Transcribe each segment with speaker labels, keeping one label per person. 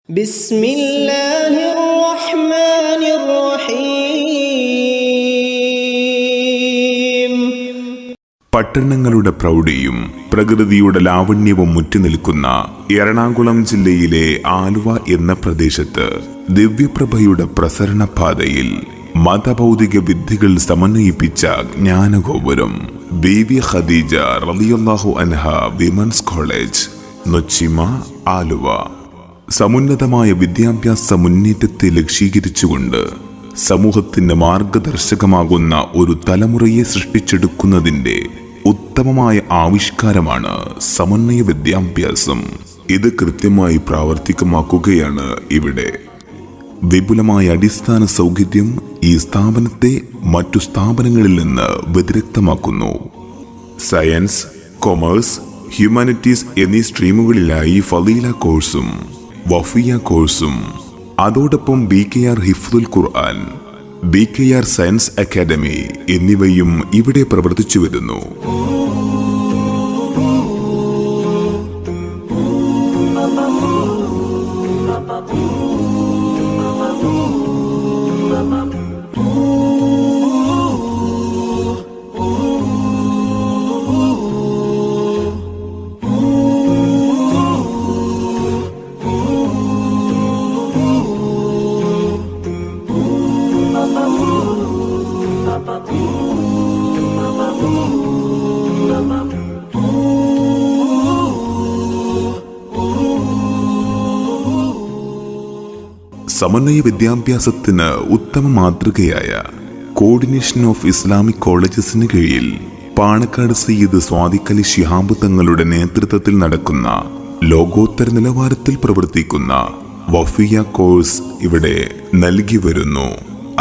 Speaker 1: بسم الله الرحمن الرحيم.
Speaker 2: പട്ടണങ്ങളുടെ പ്രൗഢിയും പ്രകൃതിയുടെ ലാവണ്യവും മുറ്റുനിൽക്കുന്ന എറണാകുളം ജില്ലയിലെ ആലുവ എന്ന പ്രദേശത്ത് ദിവ്യപ്രഭയുടെ പ്രസരണപാതയിൽ മതഭൗതിക വിദ്യകൾ സമന്വയിപ്പിച്ച ജ്ഞാനഗോപുരം ബീവി ഖദീജ റളിയല്ലാഹു അൻഹ വിമൻസ് കോളേജ്, നൊച്ചിമ, ആലുവ. സമുന്നതമായ വിദ്യാഭ്യാസ മുന്നേറ്റത്തെ ലക്ഷ്യീകരിച്ചുകൊണ്ട് സമൂഹത്തിന് മാർഗദർശകമാകുന്ന ഒരു തലമുറയെ സൃഷ്ടിച്ചെടുക്കുന്നതിൻ്റെ ഉത്തമമായ ആവിഷ്കാരമാണ് സമന്വയ വിദ്യാഭ്യാസം. ഇത് കൃത്യമായി പ്രാവർത്തികമാക്കുകയാണ് ഇവിടെ. വിപുലമായ അടിസ്ഥാന സൗകര്യം ഈ സ്ഥാപനത്തെ മറ്റു സ്ഥാപനങ്ങളിൽ നിന്ന് വ്യതിരിക്തമാക്കുന്നു. സയൻസ്, കൊമേഴ്സ്, ഹ്യൂമാനിറ്റീസ് എന്നീ സ്ട്രീമുകളിലായി ഫളീല കോഴ്സും വഫിയ കോഴ്സും, അതോടൊപ്പം BKR ഹിഫ്ദുൽ ഖുർആൻ, BKR സയൻസ് അക്കാദമി എന്നിവയും ഇവിടെ പ്രവർത്തിച്ചു വരുന്നു. സമന്വയ വിദ്യാഭ്യാസത്തിന് ഉത്തമ മാതൃകയായ കോർഡിനേഷൻ ഓഫ് ഇസ്ലാമിക് കോളേജസിന് കീഴിൽ പാണക്കാട് സയ്യിദ് സ്വാദിഖ് അലി ശിഹാബ് തങ്ങളുടെ നേതൃത്വത്തിൽ നടക്കുന്ന ലോകോത്തര നിലവാരത്തിൽ പ്രവർത്തിക്കുന്ന വഫിയ കോഴ്സ് ഇവിടെ നൽകി വരുന്നു.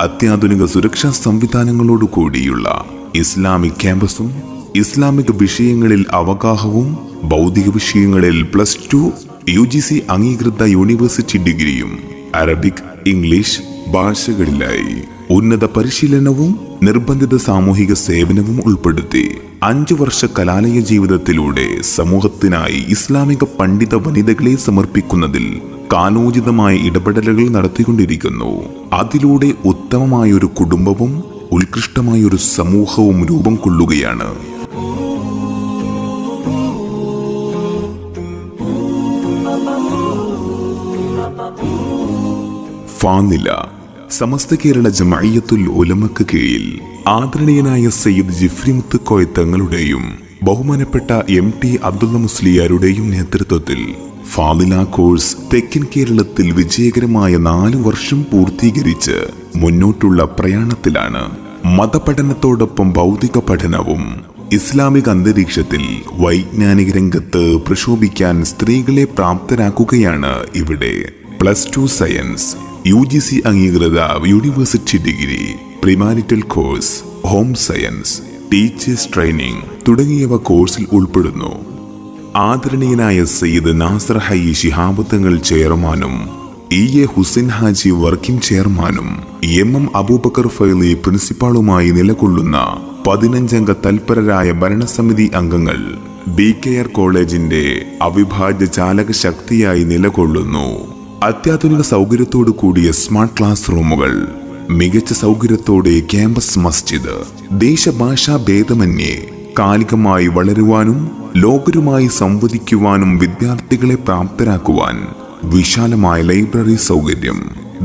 Speaker 2: അത്യാധുനിക സുരക്ഷാ സംവിധാനങ്ങളോട് കൂടിയുള്ള ഇസ്ലാമിക് ക്യാമ്പസും ഇസ്ലാമിക വിഷയങ്ങളിൽ അവഗാഹവും ഭൗതിക വിഷയങ്ങളിൽ +2 UGC അംഗീകൃത യൂണിവേഴ്സിറ്റി ഡിഗ്രിയും അറബിക്, ഇംഗ്ലീഷ് ഭാഷകളിലായി ഉന്നത പരിശീലനവും നിർബന്ധിത സാമൂഹിക സേവനവും ഉൾപ്പെടുത്തി 5 വർഷ കലാലയ ജീവിതത്തിലൂടെ സമൂഹത്തിനായി ഇസ്ലാമിക പണ്ഡിത വനിതകളെ സമർപ്പിക്കുന്നതിൽ കാലോചിതമായ ഇടപെടലുകൾ നടത്തിക്കൊണ്ടിരിക്കുന്നു. അതിലൂടെ ഉത്തമമായൊരു കുടുംബവും ഉത്കൃഷ്ടമായൊരു സമൂഹവും രൂപം കൊള്ളുകയാണ്. ഫാനില സമസ്ത കേരള ജമഅയ്യത്തുൽ ഉലമക്ക് കീഴിൽ ആദരണീയനായ സയ്യിദ് ജിഫ്രി മുത്തുക്കോയ തങ്ങളുടെയും ബഹുമാനപ്പെട്ട MT അബ്ദുള്ള മുസ്ലിയാരുടെയും നേതൃത്വത്തിൽ ഫാദില കോഴ്സ് തെക്കൻ കേരളത്തിൽ വിജയകരമായ 4 വർഷം പൂർത്തീകരിച്ച് മുന്നോട്ടുള്ള പ്രയാണത്തിലാണ്. മതപഠനത്തോടൊപ്പം ഭൗതിക പഠനവും ഇസ്ലാമിക അന്തരീക്ഷത്തിൽ വൈജ്ഞാനിക രംഗത്ത് പ്രശോഭിക്കാൻ സ്ത്രീകളെ പ്രാപ്തരാക്കുകയാണ് ഇവിടെ. +2 സയൻസ്, UGC അംഗീകൃത university degree, premarital course, home science, teachers training തുടങ്ങിയവ കോഴ്സിൽ ഉൾപ്പെടുന്നു. ആദരണീയനായ സയ്യിദ് നാസർ ഹയ്യി ശിഹാബ് തങ്ങൾ ചെയർമാനും EA ഹുസൈൻ ഹാജി വർക്കിംഗ് ചെയർമാനും MM അബൂബക്കർ ഫൈലി പ്രിൻസിപ്പാളുമായി നിലകൊള്ളുന്ന 15 അംഗ തൽപരരായ ഭരണസമിതി അംഗങ്ങൾ BKR കോളേജിന്റെ അവിഭാജ്യ ചാലക ശക്തിയായി നിലകൊള്ളുന്നു. അത്യാധുനിക സൗകര്യത്തോടു കൂടിയ സ്മാർട്ട് ക്ലാസ് റൂമുകൾ, മികച്ച സൗകര്യത്തോടെ ക്യാമ്പസ് മസ്ജിദ്, ദേശഭാഷാ ഭേദമന്യേ കാലികമായി വളരുവാനും ലോകരുമായി സംവദിക്കുവാനും വിദ്യാർത്ഥികളെ പ്രാപ്തരാക്കുവാൻ വിശാലമായ ലൈബ്രറി സൗകര്യം,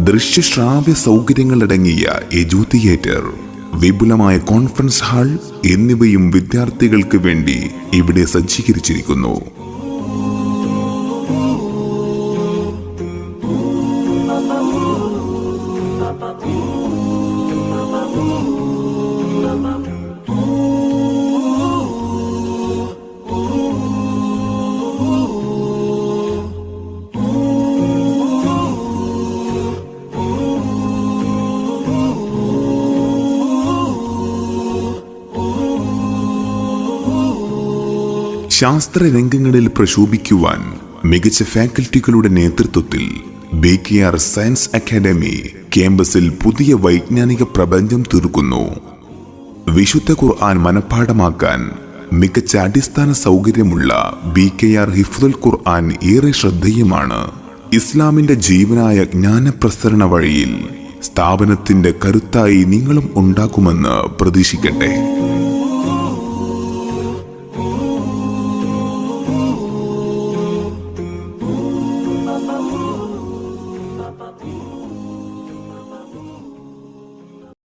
Speaker 2: ദൃശ്യശ്രാവ്യ സൗകര്യങ്ങളടങ്ങിയ എജു തിയേറ്റർ, വിപുലമായ കോൺഫറൻസ് ഹാൾ എന്നിവയും വിദ്യാർത്ഥികൾക്ക് വേണ്ടി ഇവിടെ സജ്ജീകരിച്ചിരിക്കുന്നു. ശാസ്ത്ര രംഗങ്ങളിൽ പ്രശോഭിക്കുവാൻ മികച്ച ഫാക്കൽറ്റികളുടെ നേതൃത്വത്തിൽ BKR സയൻസ് അക്കാദമി ക്യാമ്പസിൽ പുതിയ വൈജ്ഞാനിക പ്രപഞ്ചം തീർക്കുന്നു. വിശുദ്ധ ഖുർആൻ മനഃപ്പാഠമാക്കാൻ മികച്ച അടിസ്ഥാന സൗകര്യമുള്ള BKR ഹിഫ്ദുൽ ഖുർആൻ ഏറെ ശ്രദ്ധേയമാണ്. ഇസ്ലാമിന്റെ ജീവനായ ജ്ഞാനപ്രസരണ വഴിയിൽ സ്ഥാപനത്തിന്റെ കരുത്തായി നിങ്ങളും ഉണ്ടാകുമെന്ന് പ്രതീക്ഷിക്കട്ടെ.